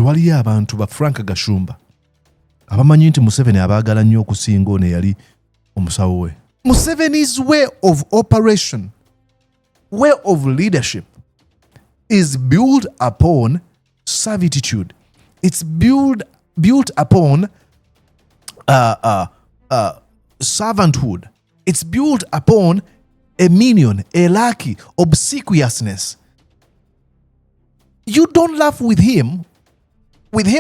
waliyo abantu ba Frank Gashumba abamanyi nti Museveni abaagala nnyo okusinga ono eyali omusawo we. Museveni's way of operation, way of leadership is built upon servitude. It's built upon servanthood. It's built upon a minion, a lackey, obsequiousness. You don't laugh with him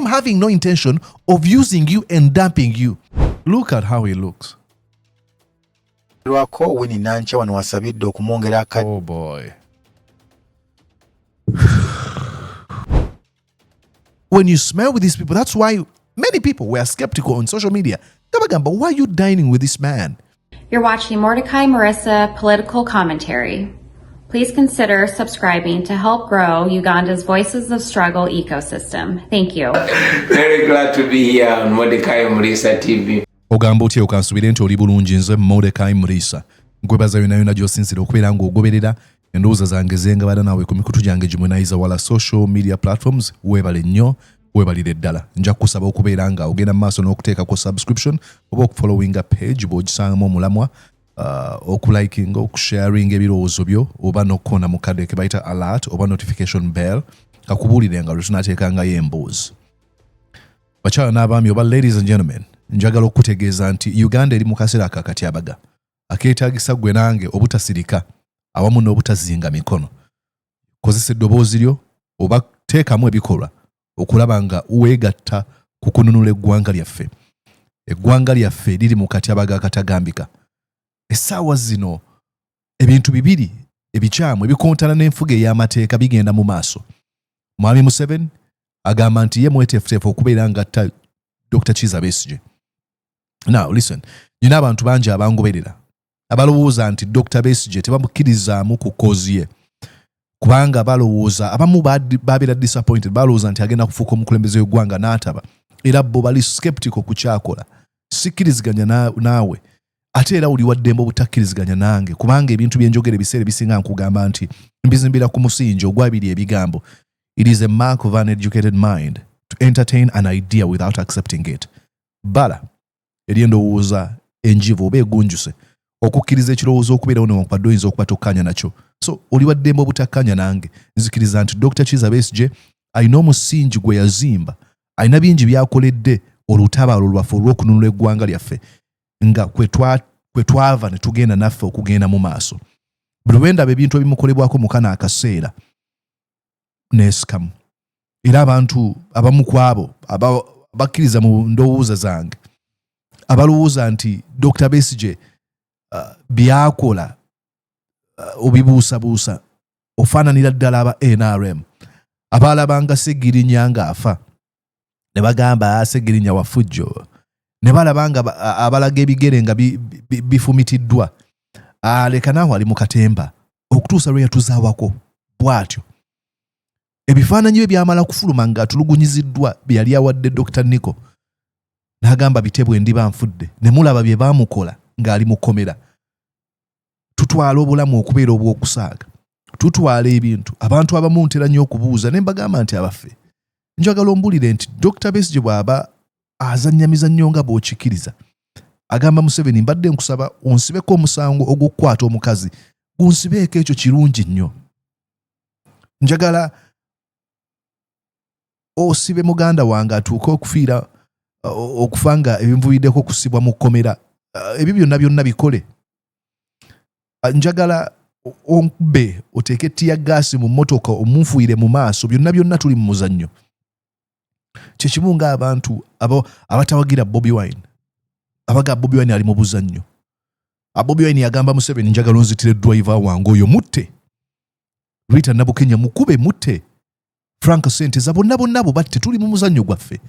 having no intention of using you and dumping you. Look at how he looks. Oh boy. When you smell with these people, that's why many people were skeptical on social media. But why are you dining with this man? You're watching Mordecai Marissa Political Commentary. Please consider subscribing to help grow Uganda's Voices of Struggle ecosystem. Thank you. Very glad to be here on Mordecai Marissa TV. Ogamba otya okansubire nti oli bulungi nze Mordecai Marissa. Nkwebaza yonna gy'osinzira okubeera ng'ogoberera endowooza zange zengabala naawe ku mikutu gyange gimwenayiza wala social media platforms. Weebale nnyo, weebalire ddala. Nja kukusaba okubeera nga ogenda mu maaso n'okuteekako subscription oba okufollowinga page bw'ogisangamu omulamwa, okulikinga, okusharinga ebirowoozo byo oba n'okukona mu kadde ke bayita alert oba notification bell kakubuulire nga lwe tunaateekangayo emboozi. Bakyala n'abaami oba ladies and gentlemen, njagala okutegeeza nti Uganda eri mu kaseera akakatyabaga akeetaagisa gwe nange obutasirika awamu n'obutazinga mikono. Kozesa eddoboozi lyo oba teekamu ebikolwa okulaba nga weegatta ku kununula eggwanga lyaffe. Eggwanga lyaffe liri mu katyabaga akatagambika. Essaawa zino ebintu bibiri ebikyamu ebikontana n'enfuga ey'amateeka bigenda mu maaso. Mwami Museveni agamba nti ye mweteefuteefu okubeera ngatta Dr. Kizza Besigye. Now listen, nina abantu bangi abangoberera abalowooza nti Dr. Besigye tebamukkirizaamu ku kozi ye kubanga balowooza abamu babeera disappointed, balowooza nti agenda kufuuka omukulembeze w'eggwanga n'ataba, era bo bali skeptical ku kyakola. Sikkiriziganya naawe ate era oli waddembe obutakkiriziganya nange kubanga ebintu byenjogera ebiseera ebisinga nkugamba nti mbizimbira ku musingi ogwabiri ebigambo. It is a mark of an educated mind to entertain an idea without accepting it. Bala eri endowooza enjivu oba egunjuse okukkiriza ekirowoozo okubeerawo newankubadde oyinza okuba tokkanya nakyo. So oli waddembe obutakkanya nange, nzikiriza nti Dr. Kizza Besigye alina omusingi gwe yazimba, alina bingi byakoledde olutabaalo lwaffe olw'okununula eggwanga lyaffe nga kwe twava ne tugenda naffe okugenda mu maaso. Buli lwe ndaba ebintu ebimukolebwako mu kano akaseera neesikamu. Era abantu abamu ku abo abakkiriza mu ndowooza zange abalowooza nti Dr. Besigye byakola obibuusabuusa ofaananira ddala aba NRM abaalabanga Ssegirinya ng'afa ne bagamba Ssegirinya wafujjo, ne balabanga abalaga ebigere nga bifumitiddwa leka naawe ali mu katemba okutuusa lwe yatuzaawako bw'atyo. Ebifaananyi bye byamala kufuluma nga atulugunyiziddwa bye yali awadde Dr. Nico n'agamba bitebwe ndiba nfudde, ne mulaba bye baamukola ng'ali mu kkomera. Tutwala obulamu okubeera obw'okusaaga, tutwala ebintu abantu abamu ntera nnyo okubuuza ne mbagamba nti abaffe njagala ombulire nti Dr. Besigye bw'aba azannya mizannyo nga bw'okikkiriza agamba Museveni mbadde nkusaba onsibeko omusango ogw'okukwata omukazi gunsibeeko ekyo kirungi nnyo. Njagala osibe muganda wange atuuke okufiira okufa nga ebinvuyiddeko kusibwa mu kkomera. Ebyo byonna bikole. Njagala onkube oteeke ttiya gaasi mu mmotoka omunfuuyire mu maaso. Byonna tuli mu muzannyo. Kyekimu ng'abantu abatawagira Bobi Wine abaga Bobi Wine ali mu buzannyo. Bobi Wine yagamba Museveni njagala onzitire driver wange oyo mutte. Rita Nabukenya mukube mutte. Frank Sente za bonna batte tuli mu muzannyo gwaffe.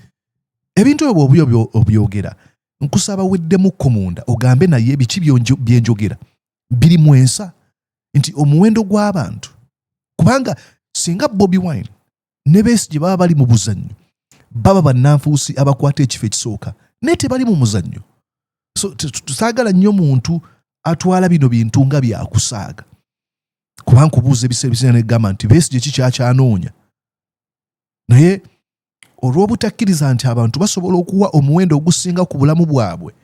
Ebintu ebyo obyogera nkusaba weddemu komunda ogambe naye ebiki byenjogera biri mwensa nti omuwendo gw'abantu kubanga singa Bobi Wine ne Besigye baba bali mu buzannyo baba bannanfuusi abakwata ekifo ekisooka naye tebali mu muzannyo. So tusaagala nnyo muntu atwala bino bintu nga byakusaaga kubanga kubuuza ebiseera negamba nti Besigye kiki akyanoonya naye olw'obutakkiriza nti abantu basobola okuwa omuwendo ogusinga ku bulamu bwabwe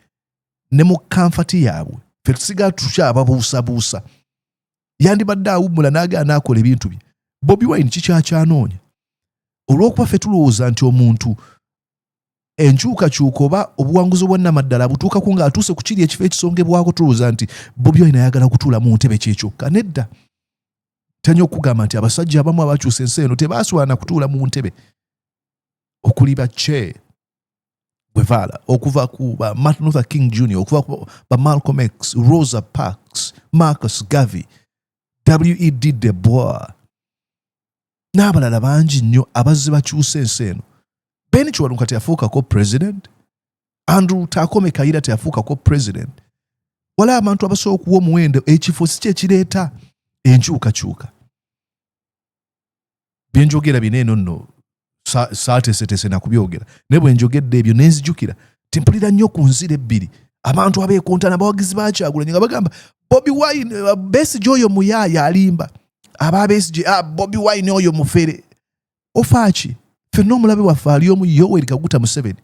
ne mu kamfati yaabwe, ffe tusigala tukyababuusabuusa. Yandibadde awummula n'agaana akola ebintu bye. Bobi Wine kikyakyanoonya. Olw'okuba ffe tulowooza nti omuntu enkyukakyuka oba obuwanguzi obwannamaddala butuukako ng'atuuse ku kiri ekifo ekisongebwako, tulowooza nti Bobi Wine ayagala kutuula mu ntebe kyekyokka. Nedda. Tanya okugamba nti abasajja abamu abakyusa ensi eno tebaaswana kutuula mu ntebe. Okuli ba Che Guevara, okuva ku ba Martin Luther King Jr., okuva ku ba Malcolm X, Rosa Parks, Marcus Garvey, W.E.D. Du Bois, n'abalala bangi nnyo abazze bakyusa ensi eno. Ben Kiwanuka teyafuukako president, Andrew Takome Kayiira teyafuukako president. Wala abantu abasobola okuwa omuwendo ekifo si kye kireeta enkyukakyuka. Bye njogera bino eno nno saateeseteese na kubyogera. Naye bwe njogedde ebyo ne nzijukira ti mpulira nnyo ku nzira ebbiri abantu abeekontana abawagizi ba Kyagulanyi nga bagamba Bobi Wine Besigye oyo muyaaya alimba, aba Besigye Bobi Wine oyo mufere. Ofaaki ffenna omulabe waffe ali omu Yoweri Kaguta Museveni,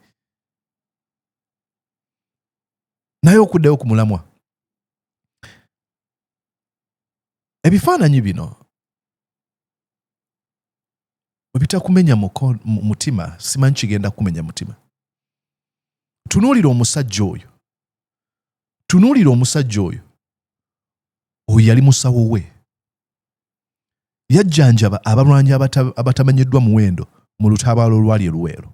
naye okuddayo ku mulamwa. Ebifaananyi bino bitakumenya mutima, simanyi kigenda kumenya mutima. Tunuulira omusajja oyo. Tunuulira omusajja oyo. Oyo yali musawo we. Yajjanjaba abalwanyi abatamanyiddwa muwendo mu lutabaalo olwali Luweero.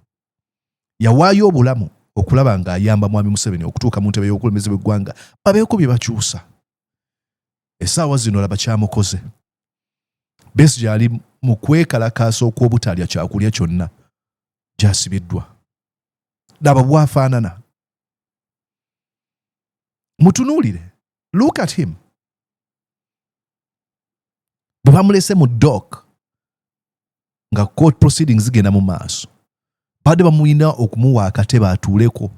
Yawaayo obulamu okulaba ng'ayamba Mwami Museveni okutuuka mu ntebe y'obukulembeze bw'eggwanga babeeko bye bakyusa. Essaawa zino laba kyamukoze. Besigye ali mu kwekalakaasa okw'obutalya kyakulya kyonna gy'asibiddwa. Laba bw'afaanana. Mutunuulire. Look at him. Bwe bamulese mu dock nga court proceedings zigenda mu maaso, badde bamulina okumuwa akatebe atuuleko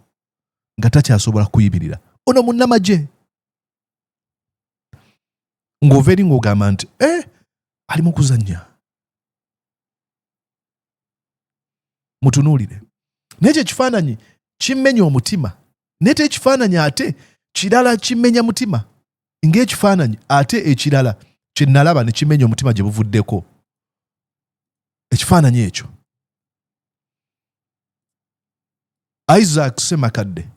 nga takyasobola kuyimirira. Ono munnamagye. Ng'ova eri ng'ogamba nti ali mu kuzannya. Mutunuulire. Naye ekifaananyi kimmenya omutima. Naye ekifaananyi ate kirala kimmenya mutima. Ng'ekifaananyi ate ekirala kye nalaba ne kimenya omutima gye buvuddeko. Ekifaananyi ekyo. Isaac Semakadde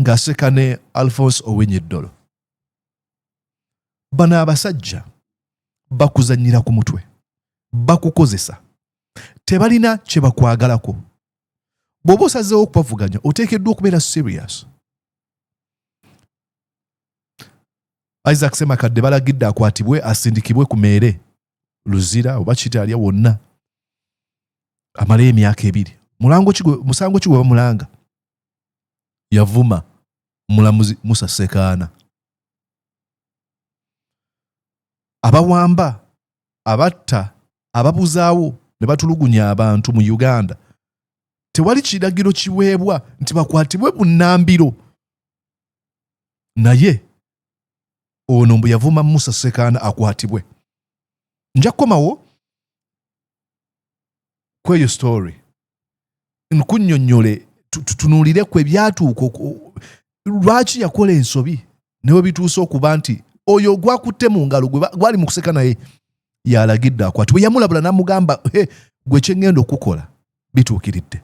ng'aseka ne Alphonse Owiny-Dollo. Bano abasajja bakuzannyira ku mutwe. Bakukozesa. Tebalina kye bakwagalako. Bw'oba osazeewo okubavuganya oteekeddwa okubeera serious. Isaac Semakadde balagidde akwatibwe asindikibwe ku meere Luzira oba Kitalya wonna amala emyaka 2. Musango ki gwe bamulanga? Yavuma mulamuzi Musa Sekaana. Abawamba, abatta, ababuzaawo ne batulugunya abantu mu Uganda. Tewali kiragiro kiweebwa nti bakwatibwe bunnambiro. Naye ono mbu yavuma Musa Sekaana akwatibwe. Nja kukomawo kweyo story. Nkunnyonnyole tutunuulire ku ebyatuuka lwaki yakola ensobi ne bituuse okuba nti oyo gwakutte mu ngalo gwali mu kuseka naye yalagidde akwatibwe. Yamulabula n'amugamba gwe kye ngenda okukola bituukiridde.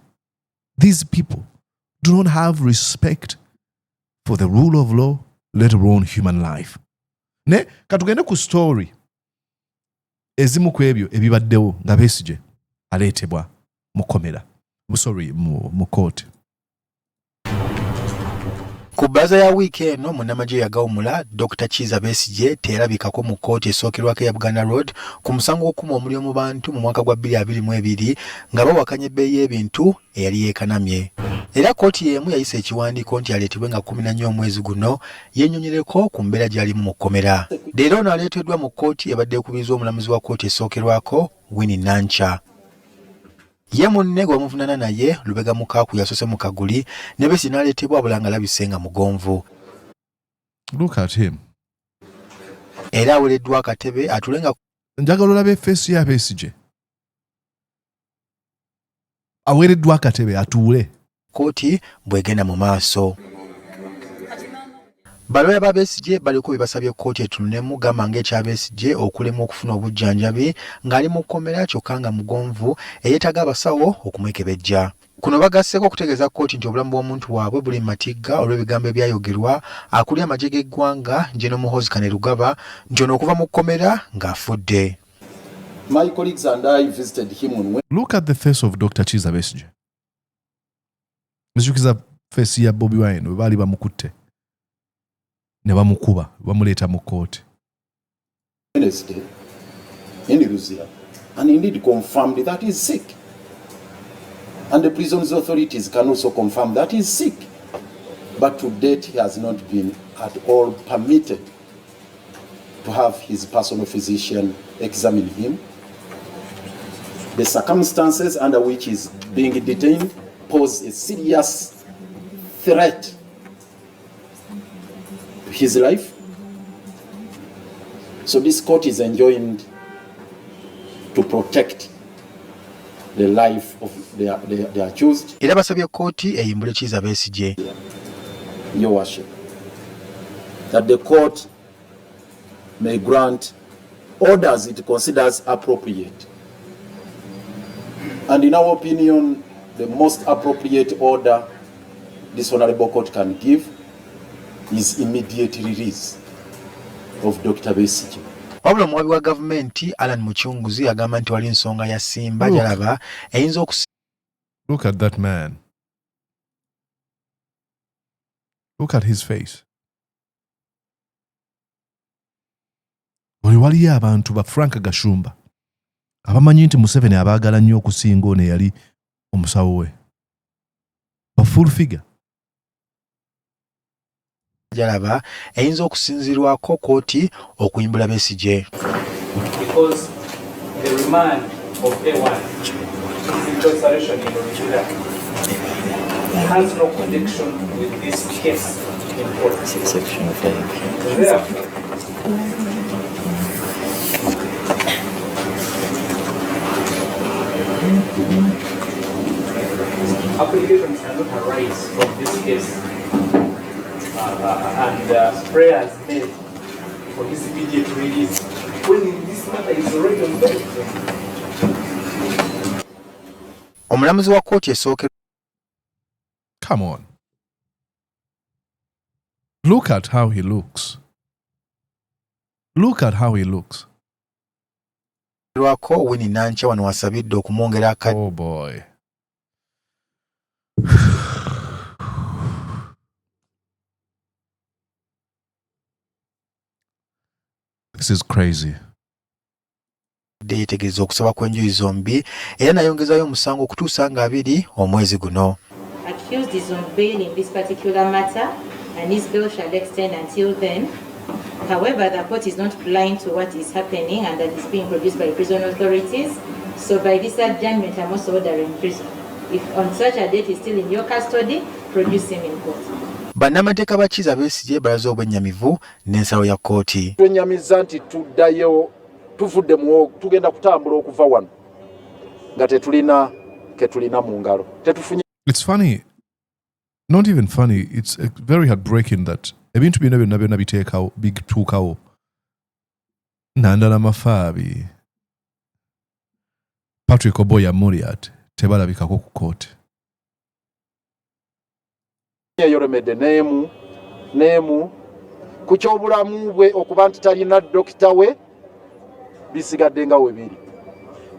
These people do not have respect for the rule of law, let alone human life. Ne katugende ku story ezimu ku ebyo ebibaddewo nga Besigye aleetebwa mu komera. Mu court. Ku bbaza ya wiiki eno munnamagye yagawumula Dr. Kizza Besigye teerabikako mu kkooti esookerwako ya Buganda Road ku musango gw'okukuma omuliro mu bantu mu mwaka gwa 2022 nga bawakanya ebbeeyi y'ebintu eyali yeekanamye. Era kkooti y'emu yayisa ekiwandiiko nti aleetebwe nga 14 omwezi guno yennyonnyereko ku mbeera gy'alimu mu kkomera. Leero ono aleeteddwa mu kkooti ebadde ekubirizwa omulamuzi wa kkooti esookerwako Winnie Nancha. Ye munne gwe bamuvunaana naye Lubega Mukaaku yasose mu Kaguli ne Besigye n'aleetebwa abulanga alabise nga mugonvu. Look at him. Era awereddwa akatebe atulenga. Njagala olabe feesi ya Besigye. aweereddwa akatebe atuule. Kooti bw'egenda mu maaso. Balooya ba Besigye baliko bye basabye kkooti etunulemu gamba ng'ekya Besigye okulemwa okufuna obujjanjabi ng'ali mu kkomera kyokka nga mugonvu eyeetaga abasawo okumwekebejja. Kuno bagasseeko okutegeeza kkooti nti obulamu bw'omuntu waabwe buli mu matigga olw'ebigambo ebyayogerwa akulira amagye g'eggwanga General Muhoozi Kainerugaba nti ono okuva mu kkomera ng'afudde. My colleagues and I visited him on Wednesday. Look at the face of Dr. Kizza Besigye. Mujjukiza face ya Bobi Wine bwe baali bamukutte ne bamukuba bamuleeta mu kkooti. Wednesday in Luzira, and indeed confirmed that he is sick. And the prisons authorities can also confirm that he is sick. But to date, he has not been at all permitted to have his personal physician examine him. The circumstances under which he is being detained pose a serious threat to his life. So this court is enjoined to protect the life of the accused. Era basabye kkooti eyimbule Kizza Besigye. Your worship, that the court may grant orders it considers appropriate. And in our opinion, the most appropriate order this honorable court can give is immediate release of Dr. Besigye. Wabula omuwabi wa gavumenti Alan Muchunguzi agamba nti wali ensonga ya Simba gy'alaba eyinza okusi. Look at that man. Look at his face. Buli waliyo abantu ba Frank Gashumba abamanyi nti Museveni abaagala nnyo okusinga ono eyali omusawo we. A full figure. Gy'alaba eyinza okusinzirwako kkooti okuyimbula Besigye. Because the remand of A1 incarceration in Uganda has no connection with this case in court. Therefore, applications cannot arise from this case and prayers made for his immediate release when in this matter is already on bail. Omulamuzi wa kkooti esooke. Come on. Look at how he looks. Look at how he looks. Lwako Winnie Nancha wano wasabidde okumwongera akadde. Oh boy. This is crazy. Yeetegereza okusaba kw'enjuyi zombi era nayongezayo omusango okutuusa nga 2 omwezi guno. Accused is on bail in this particular matter and his bail shall extend until then. However, the court is not blind to what is happening and that is being produced by prison authorities. So by this adjournment, I'm also ordering prison. If on such a date is still in your custody, produce him in court. Bannamateeka ba Kizza Besigye balaze obwennyamivu n'ensalo ya kkooti. Twenyamiza nti tuddayo tuvudde mu tugenda kutambula okuva wano nga tetulina ke tulina mu ngalo. Tetufunye. It's funny. Not even funny. It's very heartbreaking that ebintu byonna biteekawo bituukawo nandala mafaabi Patrick Oboya Muriat tebalabikako ku kkooti. Yoremedde neemu ku kyobulamu bwe okuba nti talina dokita we bisigadde nga webiri.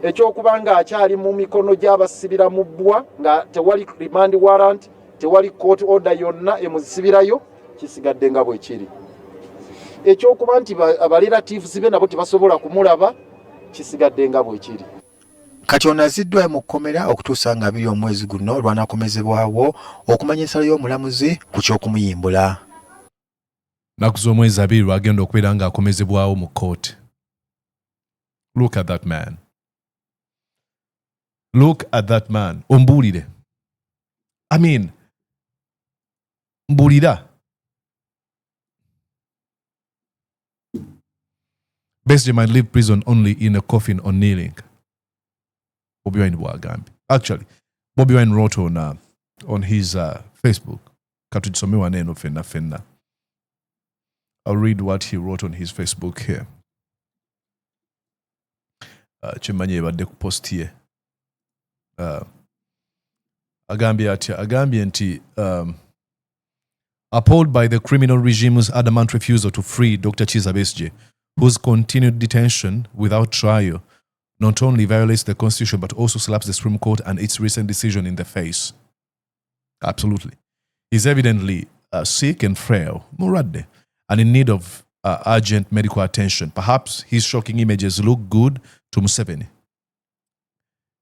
Ekyokuba nga akyali mu mikono gy'abasibira mu bbwa nga tewali remand warrant, tewali court order yonna emuzisibirayo kisigadde nga bwe kiri. Ekyokuba nti abaliratives be nabo tebasobola kumulaba kisigadde nga bwe kiri. Kati ono aziddwayo mu kkomera okutuusa nga 2 omwezi guno lw'anaakomezebwawo okumanya ensalo y'omulamuzi ku ky'okumuyimbula. Nnaku z'omwezi 2 lwagenda okubeera ng'akomezebwawo mu kkooti. Look at that man. Look at that man. Ombuulire. I mean, mbuulira. Besigye might leave prison only in a coffin or kneeling. Actually, Bobby Wine wrote on his Facebook. Katujisomewa neno fenna fenna. I'll read what he wrote on his Facebook here. Chimanye badde ku post ye. Agambye nti appalled by the criminal regime's adamant refusal to free Dr. Kizza Besigye, whose continued detention without trial not only violates the Constitution but also slaps the Supreme Court and its recent decision in the face. Absolutely. He's evidently sick and frail, Muradde, and in need of urgent medical attention. Perhaps his shocking images look good to Museveni.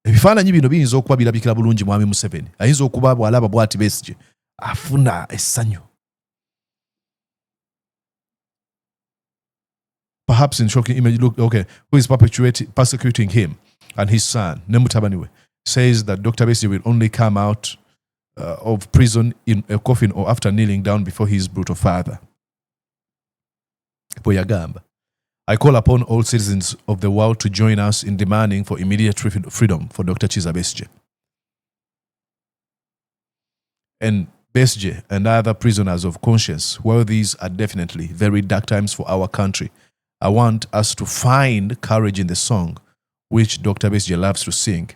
Ebifaananyi bino biyinza okuba birabikira bulungi mwami Museveni. Ayinza okuba bw'alaba bw'ati Besigye afuna essanyu. Perhaps in shocking image, look, okay, who is persecuting him and his son, Nemutabaniwe, says that Dr. Besigye will only come out of prison in a coffin or after kneeling down before his brutal father. Boyagamba. I call upon all citizens of the world to join us in demanding for immediate freedom for Dr. Kizza Besigye. And Besigye and other prisoners of conscience, while these are definitely very dark times for our country, I want us to find courage in the song which Dr. Besigye loves to sing.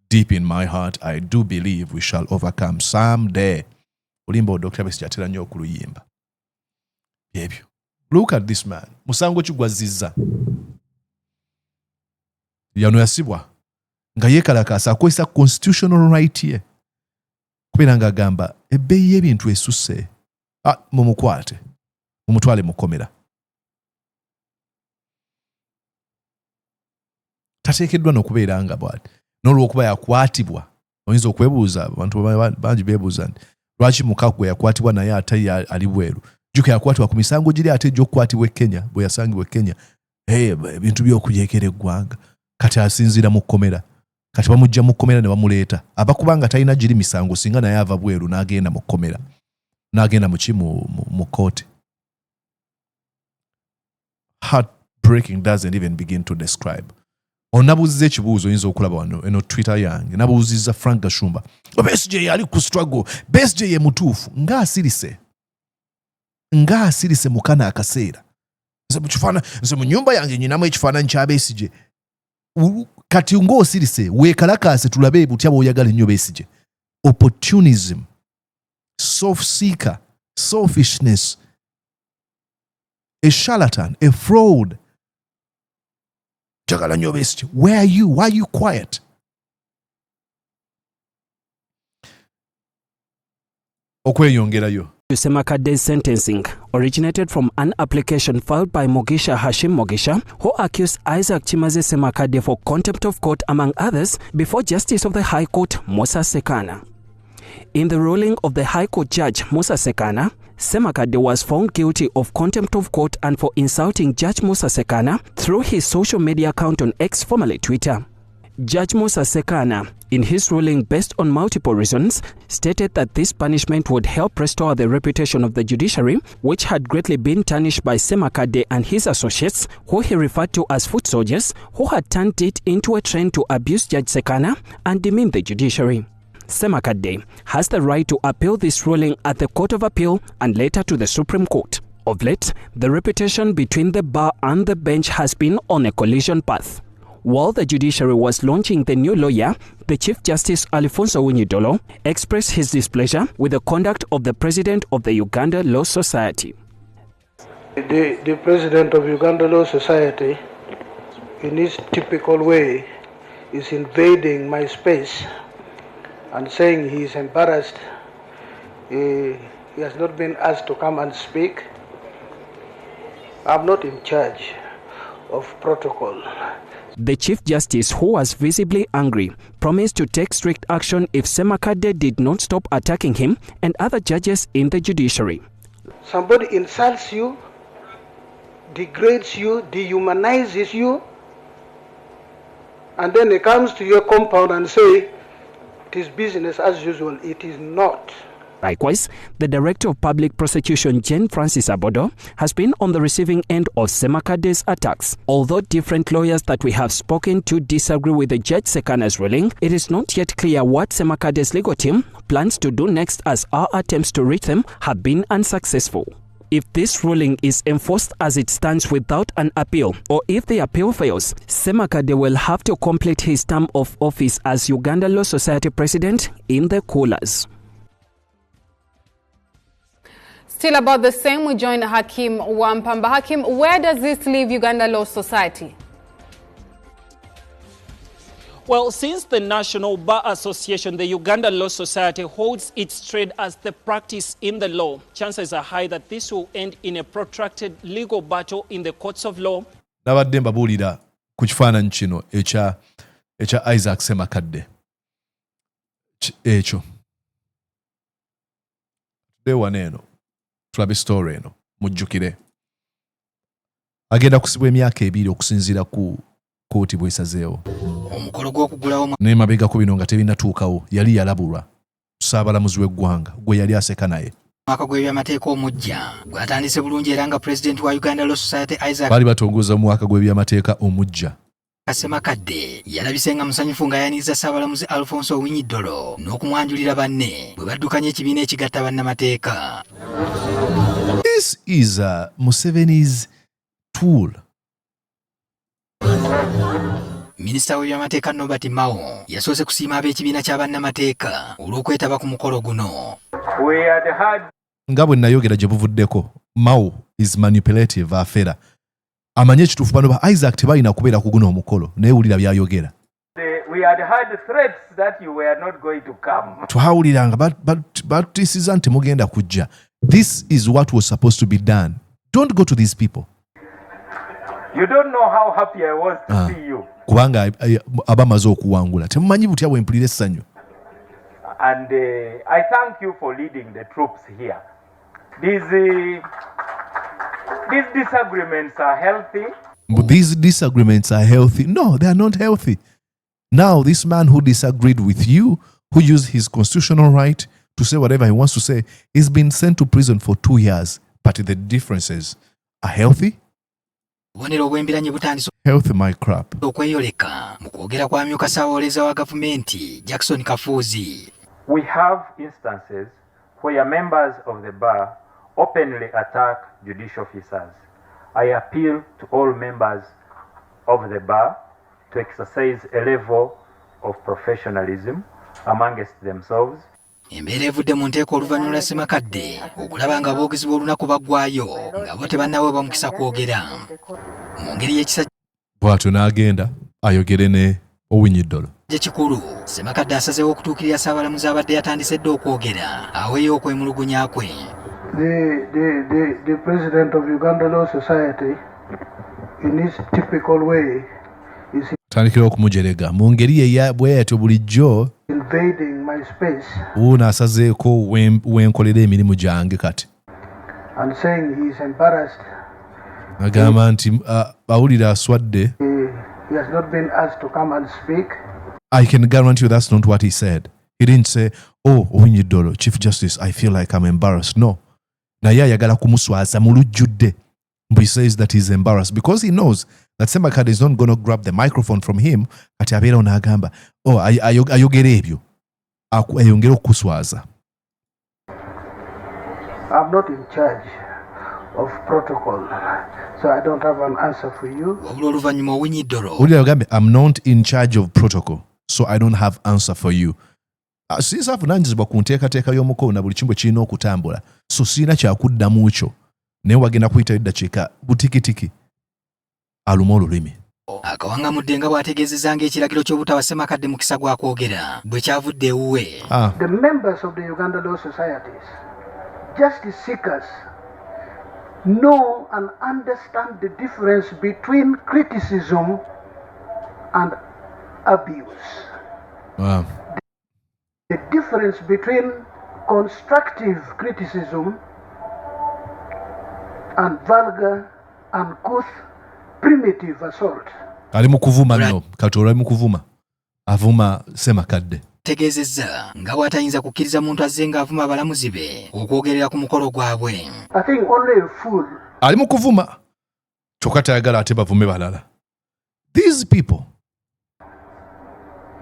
Deep in my heart, I do believe we shall overcome someday. Olimbo Dr. Besigye atera nnyo okuluyimba. Ebyo. Look at this man. Musango kigwazizza. Yano yasibwa. Nga yekalakasa akozesa constitutional right ye. Kubeera nga agamba ebbeeyi y'ebintu esusse. Mumukwate. Mumutwale mukomera. Tateekeddwa n'okubeera nga bw'ati. N'olw'okuba yakwatibwa. Oyinza okwebuuza, abantu bangi beebuuza nti lwaki Mukago yakwatibwa naye ate ali bweru. Juka yakwatibwa ku misango giri ate gy'okukwatibwa e Kenya, bwe yasangibwa e Kenya. Ebintu by'okujeekera eggwanga. Kati asinziira mu kkomera. Kati bamujja mu kkomera ne bamuleeta. Abakubanga talina giri misango singa naye ava bweru n'agenda mu kkomera. N'agenda mu kooti. Heartbreaking doesn't even begin to describe. Onabuuzizza ekibuuzo oyinza okulaba wano eno Twitter yange. Nabuuzizza Frank Gashumba. Besigye yali ku struggle. Besigye ye mutuufu. Ng'asirise mu kana akaseera. Nze mu nnyumba yange nyinamu ekifaananyi kya Besigye. Kati ng'osirise weekalakaase tulabe butya bw'oyagala ennyo Besigye. Opportunism, self-seeker, selfishness, a charlatan, a fraud. Jagala nnyo Besigye. Where are you? Why are you quiet? Okweyongerayo. Semakadde's sentencing originated from an application filed by Mogisha Hashim Mogisha, who accused Isaac Chimaze Semakadde for contempt of court, among others, before Justice of the High Court Musa Sekana. In the ruling of the High Court Judge Musa Sekana, Semakadde was found guilty of contempt of court and for insulting Judge Musa Sekana through his social media account on X, formerly Twitter. Judge Musa Sekana, in his ruling based on multiple reasons, stated that this punishment would help restore the reputation of the judiciary, which had greatly been tarnished by Semakadde and his associates, who he referred to as foot soldiers, who had turned it into a trend to abuse Judge Sekana and demean the judiciary. Semakadde has the right to appeal this ruling at the Court of Appeal and later to the Supreme Court. Of late, the reputation between the bar and the bench has been on a collision path. While the judiciary was launching the new lawyer, the Chief Justice Alfonso Winyidolo expressed his displeasure with the conduct of the President of the Uganda Law Society. The President of Uganda Law Society, in his typical way, is invading my space and saying he is embarrassed. He has not been asked to come and speak. I'm not in charge of protocol. The Chief Justice, who was visibly angry, promised to take strict action if Semakadde did not stop attacking him and other judges in the judiciary. Somebody insults you, degrades you, dehumanizes you, and then he comes to your compound and say, it is business as usual. It is not. Likewise, the Director of Public Prosecution, Jane Francis Abodo, has been on the receiving end of Semakadde's attacks. Although different lawyers that we have spoken to disagree with the Judge Sekana's ruling, it is not yet clear what Semakadde's legal team plans to do next, as our attempts to reach them have been unsuccessful. If this ruling is enforced as it stands without an appeal, or if the appeal fails, Semakadde will have to complete his term of office as Uganda Law Society president in the coolers. Still about the same, we join Hakim Wampamba. Hakim, where does this leave Uganda Law Society? Well, since the National Bar Association, the Uganda Law Society holds its trade as the practice in the law, chances are high that this will end in a protracted legal battle in the courts of law. Nabadde mbabuulira ku kifaananyi kino ekya Isaac Semakadde. Ekyo. Dewa eno. Tulabe story eno. Mujjukire. Agenda kusibwa emyaka 2 okusinziira ku kooti bw'esazeewo. Omukolo gw'okugulawo n'emabega ku bino nga tebinatuukawo yali yalabulwa Ssaabalamuzi w'eggwanga gwe yali aseka naye. Mwaka gw'ebyamateeka omujja gwatandise bulungi era nga President wa Uganda Law Society Isaac baali batongoza mu mwaka gw'ebyamateeka omujja. Semakadde yalabise nga musanyufu nga yaniriza Ssaabalamuzi Alfonso Owiny-Dollo n'okumwanjulira banne bwe baddukanya ekibiina ekigatta bannamateeka. This is Museveni's tool. Minisita w'ebyamateeka Norbert Mao yasoose kusiima ab'ekibiina kya bannamateeka olw'okwetaba ku mukolo guno. Nga bwe nayogera gye buvuddeko, Mao is manipulative afera. Amanye ekituufu bano ba Isaac tebalina kubeera ku guno omukolo naye wulira byayogera. Twawuliranga batutiisiza nti mugenda kujja. This is what was supposed to be done. Don't go to these people. You don't know how happy I was to see you. Kubanga abamaze okuwangula temumanyi butya bwe mpulira essanyu. And I thank you for leading the troops here. These disagreements are healthy. But these disagreements are healthy. No, they are not healthy. Now, this man who disagreed with you, who used his constitutional right to say whatever he wants to say, is been sent to prison for 2 years. But the differences are healthy. Healthy my crap. Okweyoleka mu kwogera kwa myuka Ssaabawoleza wa gavumenti Jackson Kafuuzi. We have instances where members of the bar openly attack judicial officers. I appeal to all members of the bar to exercise a level of professionalism amongst themselves. Embeera evudde mu nteeko oluvannyuma lwa Semakadde okulaba nga aboogezi b'olunaku baggwaayo nga bo tebannaweebwa mukisa kwogera. Mu ngeri y'ekisa bw'atyo n'agenda ayogere ne Owiny-Dollo. Ekikulu Semakadde asazeewo okutuukirira Ssaabalamuzi abadde yatandise dda okwogera aweeyo okwemulugunya kwe. The President of Uganda Law Society, in his typical way, is tandikira okumujerega mu ngeri ye bweyatyo bulijjo invading my space. Uno asazeeko wenkolera emirimu gyange kati. And saying he is embarrassed. Agamba nti awulira aswadde. He has not been asked to come and speak. I can guarantee you that's not what he said. He didn't say, "Oh, Owiny-Dollo, Chief Justice, I feel like I'm embarrassed." No. Naye ayagala kumuswaza mu lujjudde. But he says that he's embarrassed because he knows that Semakadde is not going to grab the microphone from him. Kati abeera onagamba, "Oh, ayogera ebyo." Ayongera okuswaza. I'm not in charge of protocol, so I don't have an answer for you. Oluvannyuma Owiny-Dollo. Uli agambe, "I'm not in charge of protocol, so I don't have answer for you." Since avunaanyizibwa ku nteekateeka y'omukolo na buli kimu kirina okutambula, so sirina kyakuddamu kyo. Naye wagenda kuyitayo eddakiika butikitiki aluma olulimi. Akawangamudde nga bw'ategeezezza ng'ekiragiro ky'obutawa Semakadde mukisa gwa kwogera bwe kyavudde ewuwe. The members of the Uganda Law Societies, justice seekers, know and understand the difference between criticism and abuse. Wow. The difference between constructive criticism and vulgar, uncouth, primitive assault. Ali mu kuvuma nno, kati olwa mu kuvuma. Avuma Semakadde. ategeezezza nga bw'atayinza kukkiriza muntu azze ng'avuma abalamuzi be okwogerera ku mukolo gwabwe. I think only a fool. Ali mu kuvuma kyokka tayagala ate bavume balala. These people.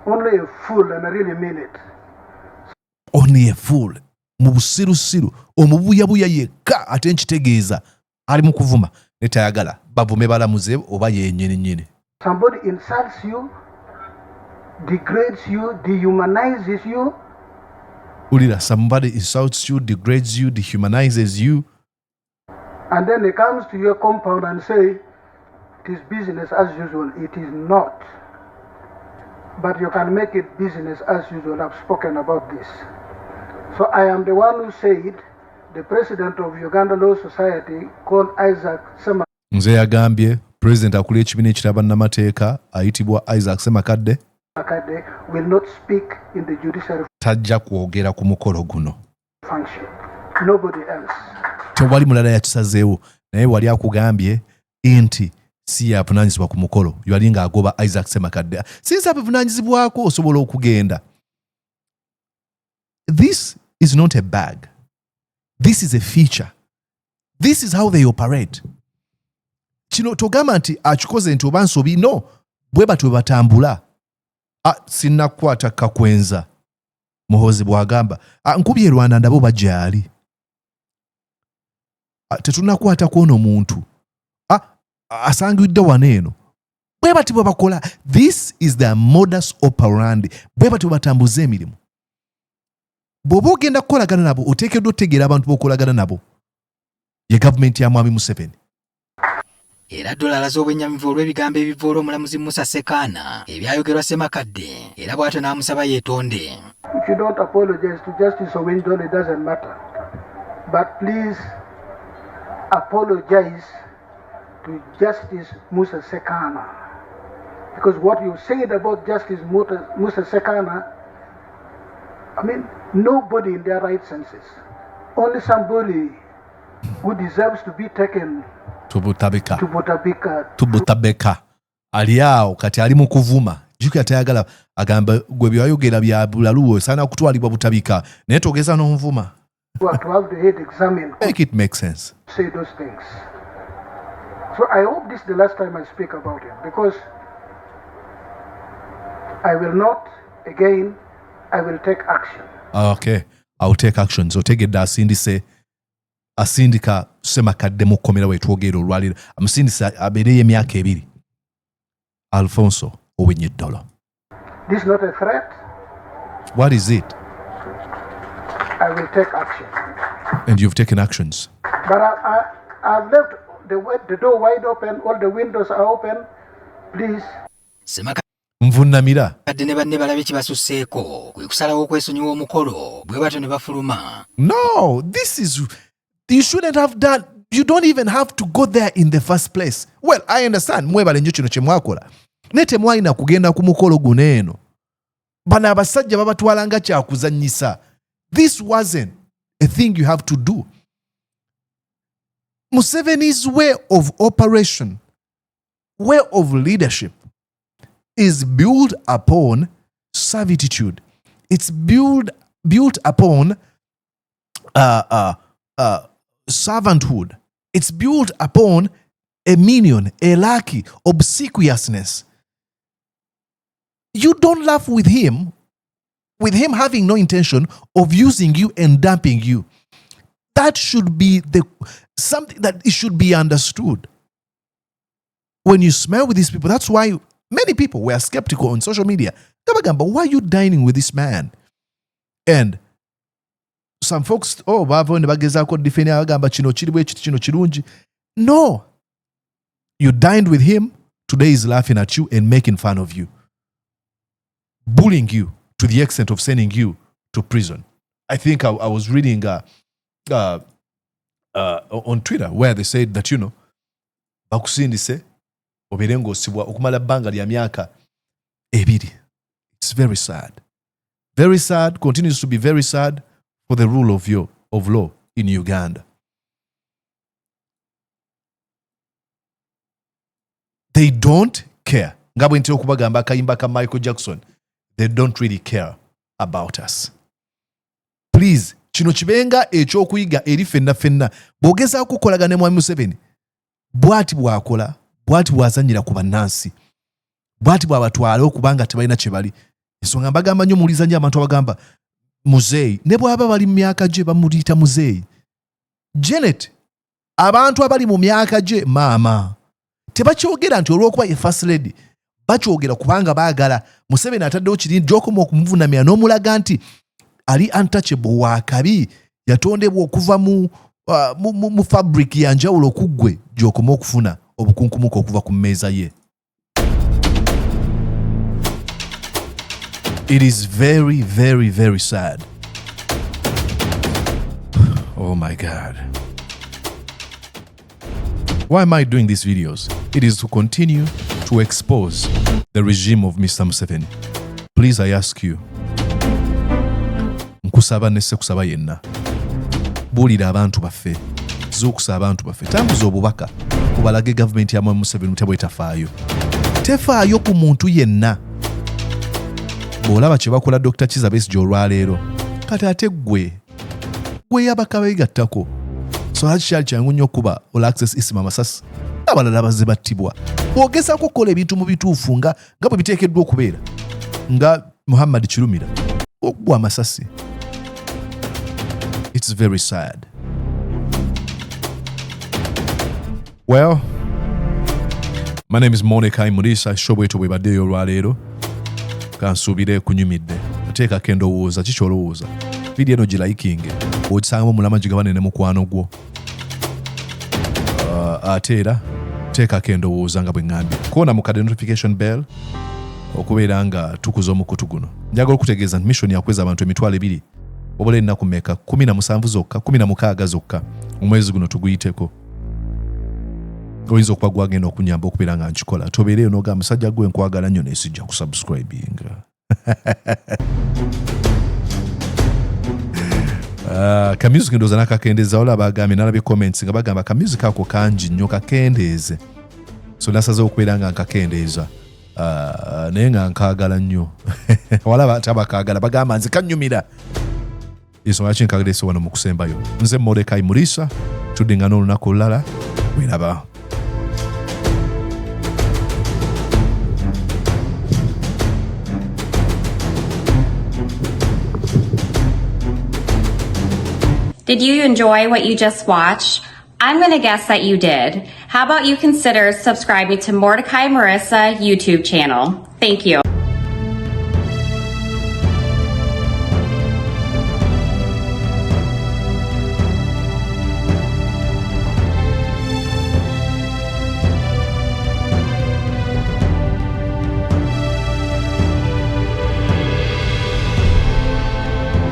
Only a fool, and I really mean it. Only a fool. Mu busirusiru omubuyabuya yekka ate nkitegeeza ali mu kuvuma ne tayagala bavume balamuze oba yennyini nnyini. Somebody insults you, degrades you, dehumanizes you. Ulira, somebody insults you, degrades you, dehumanizes you. And then he comes to your compound and say, it is business as usual. It is not. But you can make it business as usual. I've spoken about this. So I am the one who said, the president of Uganda Law Society called Isaac Semakadde. Nze yagambye, president akulira ekibiina ekiraba nnamateeka ayitibwa Isaac Semakadde will not speak in the judiciary tajja kwogera ku mukolo guno. function. Nobody else. Tewali mulala yakisazeewo naye wali akugambye nti si yavunaanyizibwa ku mukolo yali ng'agoba Isaac Semakadde. Sinza abivunaanyizibwako osobola okugenda. This is not a bag. This is a feature. This is how they operate. Kino togamba nti akikoze nti oba nsobi. No. Bwe batwe batambula. Sinnakwata kakwenza. Muhozi bwagamba. Nkubye Rwanda ndabo bajali. Tetunakwata kwono muntu. Asangidde waneeno. Bwe bati bwe bakola. This is their modus operandi. Bwe bati bwe batambuza emirimu. Bw'oba ogenda kukolagana nabo oteekeddwa otegeera abantu b'okolagana nabo. Ye gavumenti ya Mwami Museveni. Era ddala alaze obwennyamivu olw'ebigambo ebiva olw'omulamuzi Musa Sekaana ebyayogerwa Semakadde era bw'atyo n'amusaba yeetonde. If you don't apologize to Justice Owendole, it doesn't matter. But please apologize to Justice Musa Sekaana. Because what you said about Justice Musa Sekaana, I mean, nobody in their right senses, only somebody who deserves to be taken to Butabeka. Ali awo kati ali mu kuvuma. Jjuki tayagala agamba gwe byayogera bya bulaluwo sana kutwalibwa Butabika. Naye togeza n'onvuma. To have the head examined. Make it make sense. Say those things. So I hope this is the last time I speak about it, because I will not, again, I will take action. Okay, I will take action. So tegedde asindika Semakadde mu kkomera we twogera olwaliro. Amusindisa abeereyo emyaka 2. Alfonso Owinyeddolo. This is not a threat. What is it? I will take action. And you've taken actions. But I've left the door wide open, all the windows are open. Please. Nvunnamira. Kadde ne banne balabe kibasusseeko kwe kusalawo okwesonyiwa omukolo bwe batyo ne bafuluma. No, this is, you shouldn't have done, you don't even have to go there in the first place. Well, I understand mwebale nnyo kino kye mwakola. Ne temwalina kugenda ku mukolo guno eno. Bano abasajja babatwala nga kyakuzannyisa. This wasn't a thing you have to do. Museveni's way of operation, way of leadership, is built upon servitude. It's built upon servanthood. It's built upon a minion, a lackey, obsequiousness. You don't laugh with him having no intention of using you and dumping you. That should be something that it should be understood. When you smell with these people, that's why many people were skeptical on social media. Kabagamba, why are you dining with this man? And some folks, no. You dined with him, today he's laughing at you and making fun of you. Bullying you to the extent of sending you to prison. I think I was reading on Twitter where they said that, bakusindise oberengo osibwa okumala bbanga lya myaka 2. It's very sad. Very sad, continues to be very sad for the rule of law in Uganda. They don't care. Ngabo ntyo kubagamba akayimba ka Michael Jackson. They don't really care about us. Please, kino kibenga ekyokuyiga eri fenna bw'ogezaako okukolaga ne Mwami Museveni bw'ati bw'akola, bw'ati bw'azannyira ku bannansi, bw'ati bw'abatwala okubanga tebalina kye bali. Ensonga mbagamba nnyo muwuliza nnyo abantu abagamba muzeeyi, ne bw'aba bali mu myaka gye bamuyita muzeeyi. Janet, abantu abali mu myaka gye maama tebakyogera nti olw'okuba ye first lady, bakyogera kubanga baagala Museveni ataddewo kirindi gy'okoma okumuvuunamira n'omulaga nti ali untouchable wa kabi, yatondebwa okuva mu fabric ya njawulo okuggwe gy'okoma okufuna obukunkumuka okuva ku mmeeza ye. It is very, very, very sad. Oh my God. Why am I doing these videos? It is to continue to expose the regime of Mr. Museveni. Please, I ask you. Nkusaba nesse kusaba yenna. Buulira abantu baffe. Zuukusa abantu baffe. Tambuza obubaka kubalage gavumenti ya Mwami Museveni mutebwe tafaayo. Tefaayo ku muntu yenna. Bw'olaba kye bakola Dr. Kizza Besigye olwaleero, kati ate gwe yabaka beegattako. So haki kyali kyangu nnyo okuba ola access isima amasasi abalala bazze battibwa. Bw'ogezaako okukola ebintu mu bituufu nga bwe biteekeddwa okubeera, nga Muhammad Kirumira okubwa amasasi. It's very sad. Well, my name is Mordecai Murisa. Shobweto bwebaddeyo olwaleero. Kansuubire kunyumidde. Teekako endowooza, kiki olowooza? Vidiyo eno gilayikinge. Ogisangamu mulama gigabane ne mukwano gwo. Ate era teekako endowooza nga bwe ŋŋambye. Koona mu kade notification bell okubeera nga tukuza omukutu guno. Njagala okutegeeza nti mission yakweza abantu 2,000 wabula ennaku mmeka 17 zokka 16 zokka omwezi guno tuguyiteko. Oyinza okuba gwagenda okunyamba okubeera nga nkikola. Tobeereyo n'ogamba musajja gwe nkwagala nnyo naye sijja kusubscribinga. Ka music ndowooza nakakendeza wala bagambye nalabye comments nga bagamba ka music ako kangi nnyo kakendeeze. So nasaze okubeera nga nkakendeeza. Naye nga nkaagala nnyo. Wala tabakaagala bagamba nze kannyumira. Ensonga ki nkagaleese wano mu kusembayo. Nze Mordecai Murisa, tuddingana olunaku olulala. Wiraba. Did you enjoy what you just watched? I'm going to guess that you did. How about you consider subscribing to Mordecai Marissa YouTube channel? Thank you.